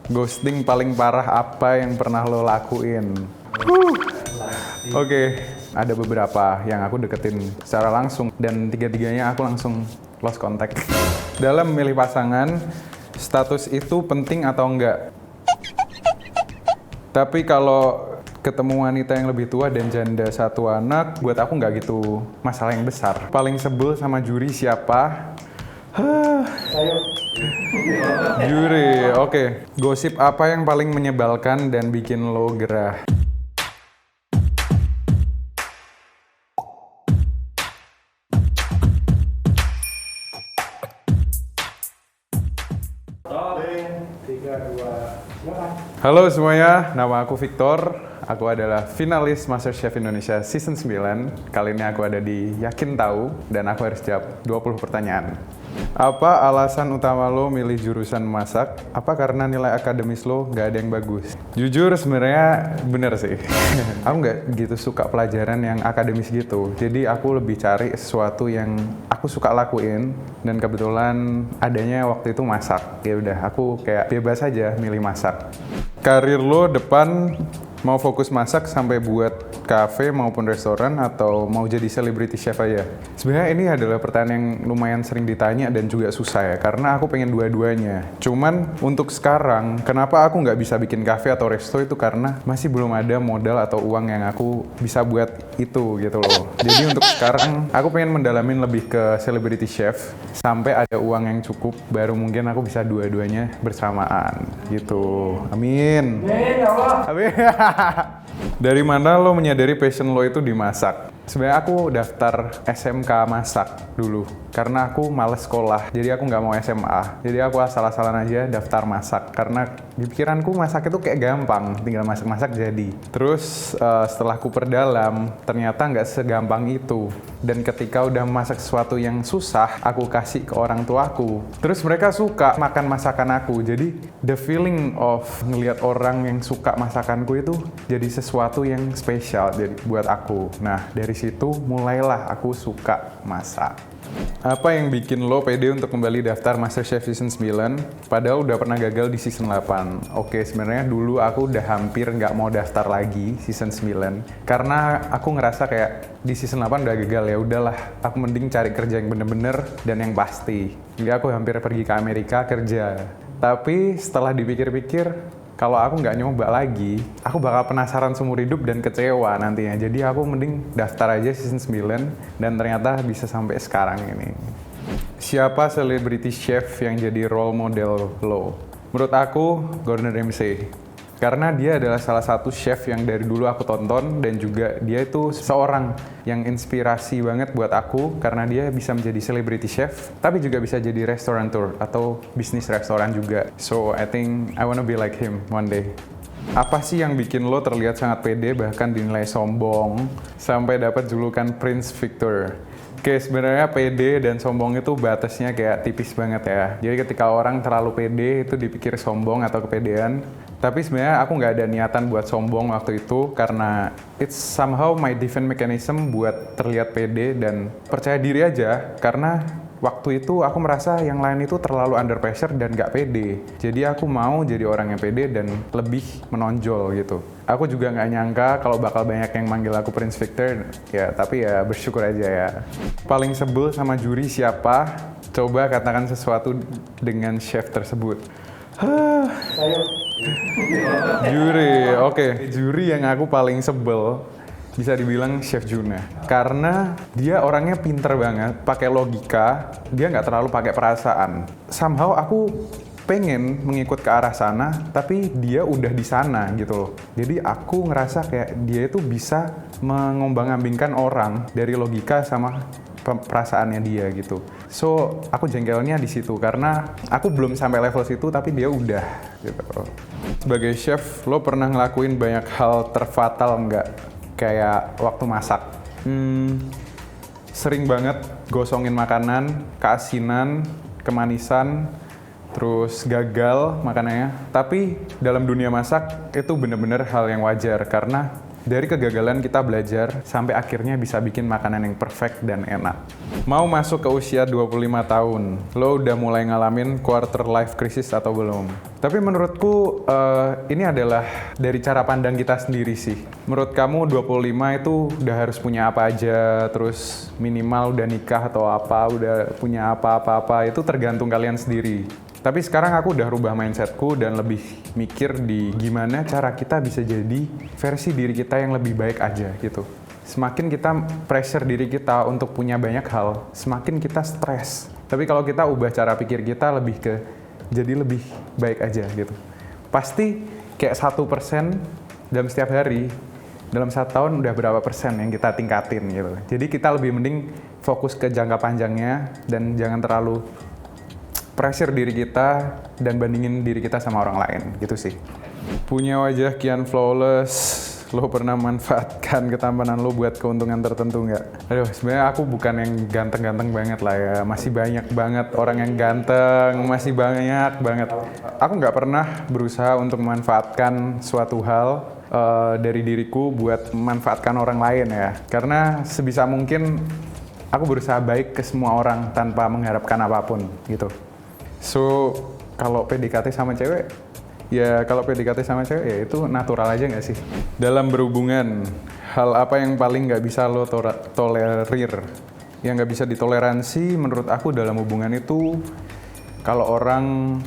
Ghosting paling parah apa yang pernah lo lakuin? Oke, ada beberapa yang aku deketin secara langsung dan tiga-tiganya aku langsung lost contact. Dalam memilih pasangan, status itu penting atau enggak? Tapi kalau ketemu wanita yang lebih tua dan janda satu anak, buat aku nggak gitu masalah yang besar. Paling sebel sama juri siapa? Juri, oke. Gosip apa yang paling menyebalkan dan bikin lo gerah? Halo semuanya, nama aku Victor. Aku adalah finalis MasterChef Indonesia Season 9. Kali ini aku ada di Yakin Tahu dan aku harus jawab 20 pertanyaan. Apa alasan utama lo milih jurusan masak? Apa karena nilai akademis lo nggak ada yang bagus? Jujur sebenarnya bener sih. Aku nggak gitu suka pelajaran yang akademis gitu. Jadi aku lebih cari sesuatu yang aku suka lakuin dan kebetulan adanya waktu itu masak. Ya udah, aku kayak bebas aja milih masak. Karir lo depan mau fokus masak sampai buat kafe maupun restoran atau mau jadi celebrity chef aja? Sebenarnya ini adalah pertanyaan yang lumayan sering ditanya dan juga susah ya, karena aku pengen dua-duanya. Cuman untuk sekarang, kenapa aku nggak bisa bikin kafe atau resto itu karena masih belum ada modal atau uang yang aku bisa buat itu gitu loh. Jadi untuk sekarang, aku pengen mendalamin lebih ke celebrity chef sampai ada uang yang cukup, baru mungkin aku bisa dua-duanya bersamaan gitu. Amin. Amin. Dari mana lo menyadari passion lo itu dimasak? Sebenarnya aku daftar SMK masak dulu karena aku males sekolah, jadi aku nggak mau SMA. Jadi aku asal-asalan aja daftar masak karena di pikiranku masak itu kayak gampang, tinggal masak-masak jadi. Terus setelah aku perdalam, ternyata nggak segampang itu. Dan ketika udah masak sesuatu yang susah, aku kasih ke orang tuaku. Terus mereka suka makan masakan aku. Jadi the feeling of ngelihat orang yang suka masakanku itu jadi sesuatu yang spesial jadi buat aku. Nah, dari situ mulailah aku suka masak. Apa yang bikin lo pede untuk kembali daftar MasterChef Season 9 padahal udah pernah gagal di Season 8? Oke, sebenarnya dulu aku udah hampir nggak mau daftar lagi Season 9 karena aku ngerasa kayak di Season 8 udah gagal, ya udahlah, aku mending cari kerja yang bener-bener dan yang pasti. Jadi aku hampir pergi ke Amerika kerja. Tapi setelah dipikir-pikir, kalau aku nggak nyoba lagi, aku bakal penasaran seumur hidup dan kecewa nantinya. Jadi aku mending daftar aja Season 9 dan ternyata bisa sampai sekarang ini. Siapa celebrity chef yang jadi role model lo? Menurut aku, Gordon Ramsay. Karena dia adalah salah satu chef yang dari dulu aku tonton dan juga dia itu seorang yang inspirasi banget buat aku karena dia bisa menjadi celebrity chef tapi juga bisa jadi restaurateur atau bisnis restoran juga. So I think I wanna be like him one day. Apa sih yang bikin lo terlihat sangat pede bahkan dinilai sombong sampai dapat julukan Prince Victor? Oke, sebenarnya pede dan sombong itu batasnya kayak tipis banget ya. Jadi ketika orang terlalu pede itu dipikir sombong atau kepedean. Tapi sebenarnya aku nggak ada niatan buat sombong waktu itu karena it's somehow my defense mechanism buat terlihat pede dan percaya diri aja karena waktu itu aku merasa yang lain itu terlalu under pressure dan nggak pede. Jadi aku mau jadi orang yang pede dan lebih menonjol gitu. Aku juga nggak nyangka kalau bakal banyak yang manggil aku Prince Victor, ya tapi ya bersyukur aja ya. Paling sebel sama juri siapa? Coba katakan sesuatu dengan chef tersebut. Juri, oke. Juri yang aku paling sebel bisa dibilang Chef Juna. Karena dia orangnya pinter banget, pakai logika, dia nggak terlalu pakai perasaan. Somehow aku pengen mengikut ke arah sana, tapi dia udah di sana gitu loh. Jadi aku ngerasa kayak dia itu bisa mengombang-ambingkan orang dari logika sama perasaannya dia gitu. So, aku jengkelnya di situ karena aku belum sampai level situ tapi dia udah gitu. Sebagai chef, lo pernah ngelakuin banyak hal terfatal nggak? Kayak waktu masak. Sering banget gosongin makanan, keasinan, kemanisan, terus gagal makanannya. Tapi dalam dunia masak itu bener-bener hal yang wajar karena Dari kegagalan kita belajar sampai akhirnya bisa bikin makanan yang perfect dan enak. Mau masuk ke usia 25 tahun, lo udah mulai ngalamin quarter life crisis atau belum? Tapi menurutku ini adalah dari cara pandang kita sendiri sih. Menurut kamu 25 itu udah harus punya apa aja, terus minimal udah nikah atau apa, udah punya apa-apa, itu tergantung kalian sendiri. Tapi sekarang aku udah rubah mindsetku dan lebih mikir di gimana cara kita bisa jadi versi diri kita yang lebih baik aja gitu. Semakin kita pressure diri kita untuk punya banyak hal, semakin kita stres. Tapi kalau kita ubah cara pikir kita lebih ke jadi lebih baik aja gitu. Pasti kayak 1% dalam setiap hari, dalam 1 tahun udah berapa persen yang kita tingkatin gitu. Jadi kita lebih mending fokus ke jangka panjangnya dan jangan terlalu pressure diri kita dan bandingin diri kita sama orang lain, gitu sih. Punya wajah kian flawless, lo pernah manfaatkan ketampanan lo buat keuntungan tertentu nggak? Aduh, sebenarnya aku bukan yang ganteng-ganteng banget lah ya, masih banyak banget orang yang ganteng, masih banyak banget. Aku nggak pernah berusaha untuk memanfaatkan suatu hal dari diriku buat memanfaatkan orang lain ya, karena sebisa mungkin aku berusaha baik ke semua orang tanpa mengharapkan apapun, gitu. So, kalau PDKT sama cewek, ya itu natural aja nggak sih? Dalam berhubungan, hal apa yang paling nggak bisa lo tolerir? Yang nggak bisa ditoleransi menurut aku dalam hubungan itu kalau orang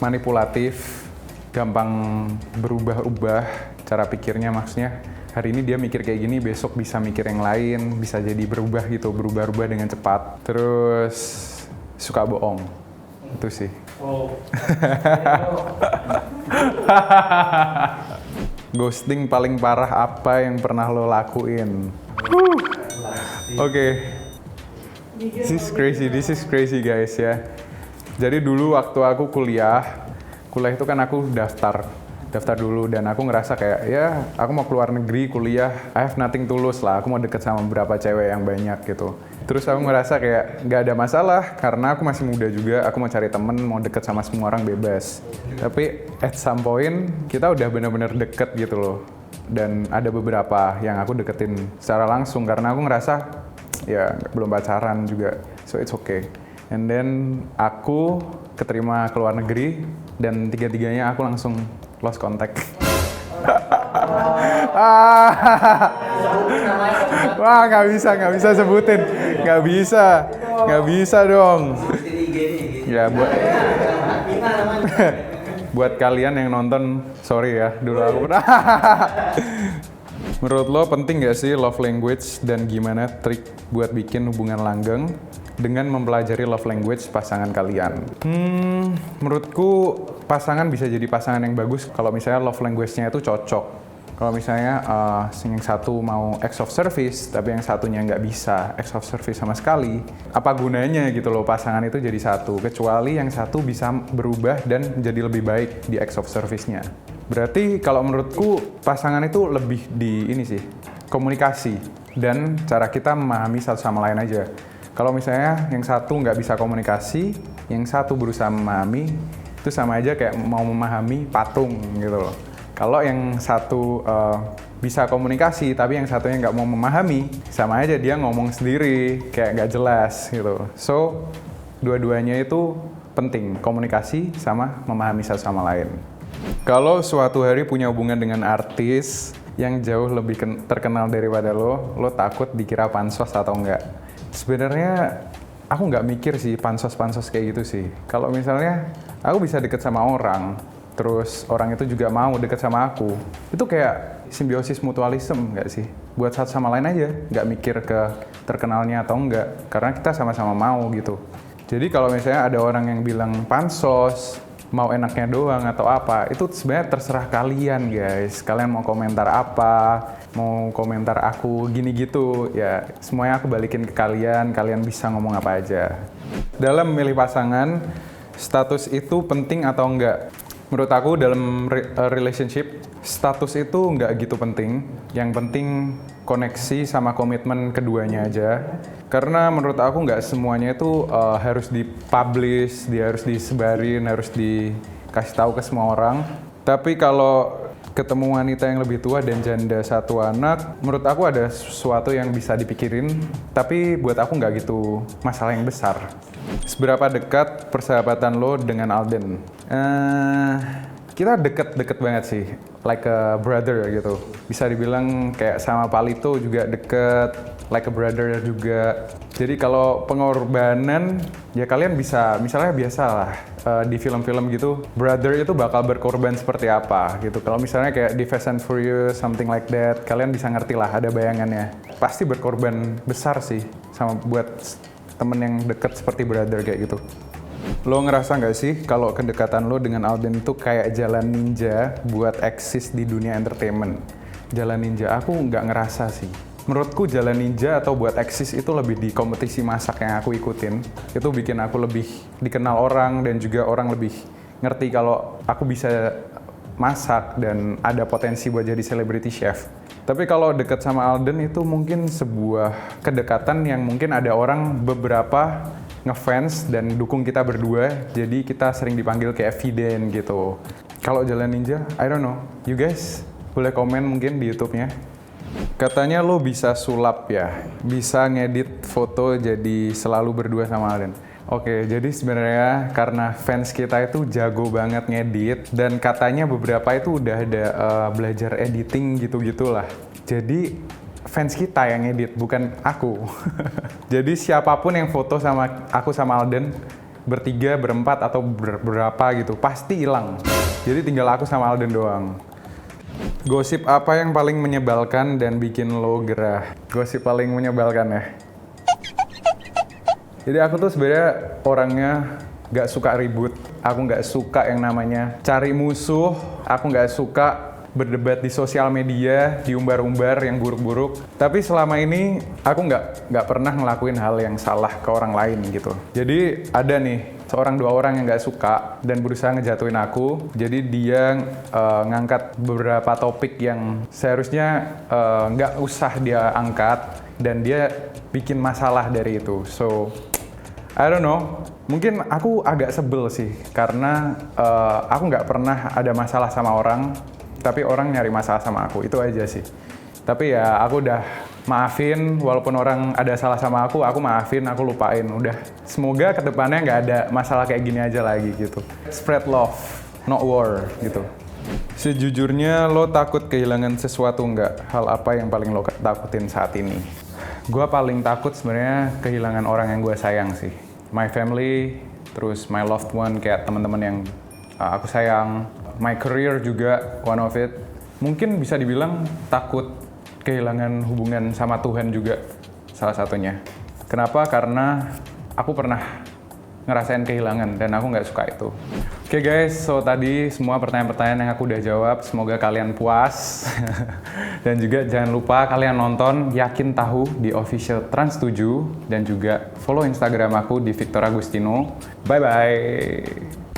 manipulatif, gampang berubah-ubah cara pikirnya, maksudnya hari ini dia mikir kayak gini, besok bisa mikir yang lain, bisa jadi berubah gitu, berubah-ubah dengan cepat. Terus suka bohong. Itu sih. Ghosting paling parah apa yang pernah lo lakuin? Oke. This is crazy guys ya. Jadi dulu waktu aku kuliah itu kan aku daftar dulu dan aku ngerasa kayak ya aku mau keluar negeri kuliah, I have nothing to lose lah, aku mau deket sama beberapa cewek yang banyak gitu. Terus aku ngerasa kayak gak ada masalah karena aku masih muda juga, aku mau cari temen, mau deket sama semua orang bebas. Tapi at some point kita udah bener-bener deket gitu loh. Dan ada beberapa yang aku deketin secara langsung karena aku ngerasa ya belum pacaran juga, so it's okay. And then aku keterima ke luar negeri dan tiga-tiganya aku langsung lost contact. Wah, nggak bisa sebutin, nggak bisa dong. Ya buat kalian yang nonton, sorry ya, dulu aku pernah. Menurut lo penting nggak sih love language dan gimana trik buat bikin hubungan langgeng dengan mempelajari love language pasangan kalian? Menurutku pasangan bisa jadi pasangan yang bagus kalau misalnya love language-nya itu cocok. Kalau misalnya yang satu mau acts of service, tapi yang satunya nggak bisa acts of service sama sekali, apa gunanya gitu loh pasangan itu jadi satu, kecuali yang satu bisa berubah dan jadi lebih baik di acts of service-nya. Berarti kalau menurutku pasangan itu lebih di ini sih, komunikasi dan cara kita memahami satu sama lain aja. Kalau misalnya yang satu nggak bisa komunikasi, yang satu berusaha memahami, itu sama aja kayak mau memahami patung gitu loh. Kalau yang satu bisa komunikasi, tapi yang satunya nggak mau memahami, sama aja dia ngomong sendiri, kayak nggak jelas gitu. So, dua-duanya itu penting, komunikasi sama memahami satu sama lain. Kalau suatu hari punya hubungan dengan artis yang jauh lebih terkenal daripada lo takut dikira pansos atau enggak? Sebenarnya aku nggak mikir sih pansos-pansos kayak gitu sih. Kalau misalnya aku bisa deket sama orang, terus orang itu juga mau deket sama aku, itu kayak simbiosis mutualisme nggak sih? Buat satu sama lain aja, nggak mikir ke terkenalnya atau enggak, karena kita sama-sama mau gitu. Jadi kalau misalnya ada orang yang bilang pansos, mau enaknya doang atau apa, itu sebenarnya terserah kalian guys. Kalian mau komentar apa, mau komentar aku gini gitu, ya semuanya aku balikin ke kalian, kalian bisa ngomong apa aja. Dalam memilih pasangan, status itu penting atau enggak? Menurut aku dalam relationship, status itu nggak gitu penting. Yang penting koneksi sama komitmen keduanya aja. Karena menurut aku nggak semuanya itu harus dipublish, dia harus disebarin, harus dikasih tahu ke semua orang. Tapi kalau ketemu wanita yang lebih tua dan janda satu anak, menurut aku ada sesuatu yang bisa dipikirin, tapi buat aku nggak gitu masalah yang besar. Seberapa dekat persahabatan lo dengan Alden? Kita deket banget sih, like a brother gitu. Bisa dibilang kayak sama Palito juga deket, like a brother juga. Jadi kalau pengorbanan, ya kalian bisa, misalnya biasa lah, di film-film gitu, brother itu bakal berkorban seperti apa gitu. Kalau misalnya kayak di Fast and Furious, something like that, kalian bisa ngerti lah, ada bayangannya. Pasti berkorban besar sih, sama buat temen yang deket seperti brother kayak gitu. Lo ngerasa nggak sih kalau kedekatan lo dengan Alden itu kayak jalan ninja buat eksis di dunia entertainment? Jalan ninja, aku nggak ngerasa sih. Menurutku jalan ninja atau buat eksis itu lebih di kompetisi masak yang aku ikutin. Itu bikin aku lebih dikenal orang dan juga orang lebih ngerti kalau aku bisa masak dan ada potensi buat jadi celebrity chef. Tapi kalau deket sama Alden itu mungkin sebuah kedekatan yang mungkin ada orang beberapa ngefans dan dukung kita berdua, jadi kita sering dipanggil kayak Viden gitu. Kalau jalan ninja, I don't know. You guys boleh komen mungkin di YouTube-nya. Katanya lo bisa sulap ya, bisa ngedit foto jadi selalu berdua sama Alden. Oke, jadi sebenarnya karena fans kita itu jago banget ngedit dan katanya beberapa itu udah ada belajar editing gitu-gitulah. Jadi fans kita yang edit, bukan aku. Jadi siapapun yang foto sama aku sama Alden, bertiga, berempat, atau berapa gitu, pasti hilang. Jadi tinggal aku sama Alden doang. Gosip apa yang paling menyebalkan dan bikin lo gerah? Gosip paling menyebalkan ya? Jadi aku tuh sebenarnya orangnya gak suka ribut. Aku gak suka yang namanya cari musuh. Aku gak suka berdebat di sosial media, diumbar-umbar yang buruk-buruk. Tapi selama ini aku nggak pernah ngelakuin hal yang salah ke orang lain gitu. Jadi ada nih seorang dua orang yang nggak suka dan berusaha ngejatuhin aku. Jadi dia ngangkat beberapa topik yang seharusnya nggak usah dia angkat dan dia bikin masalah dari itu. So I don't know. Mungkin aku agak sebel sih karena aku nggak pernah ada masalah sama orang. Tapi orang nyari masalah sama aku, itu aja sih. Tapi ya aku udah maafin, walaupun orang ada salah sama aku maafin, aku lupain. Udah, semoga kedepannya nggak ada masalah kayak gini aja lagi gitu. Spread love, not war gitu. Sejujurnya lo takut kehilangan sesuatu nggak? Hal apa yang paling lo takutin saat ini? Gua paling takut sebenarnya kehilangan orang yang gue sayang sih. My family, terus my loved one kayak teman-teman yang aku sayang. My career juga one of it. Mungkin bisa dibilang takut kehilangan hubungan sama Tuhan juga salah satunya. Kenapa? Karena aku pernah ngerasain kehilangan dan aku nggak suka itu. Oke guys, so tadi semua pertanyaan-pertanyaan yang aku udah jawab. Semoga kalian puas. Dan juga jangan lupa kalian nonton Yakin Tahu di official Trans 7 dan juga follow Instagram aku di Victor Agustino. Bye-bye!